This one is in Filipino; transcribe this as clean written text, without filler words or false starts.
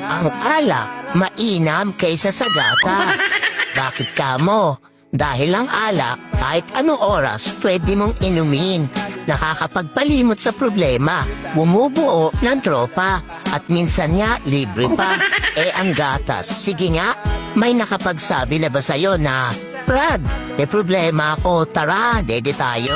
Ang alak, mainam kaysa sa gatas. Bakit kamo? Dahil ang alak, kahit anong oras, pwede mong inumin. Nakakapagpalimot sa problema, bumubuo ng tropa, at minsan nga, libre pa. Ang gatas, sige nga, may nakapagsabi na ba sa'yo na, Brad, may problema ako, tara, dede tayo.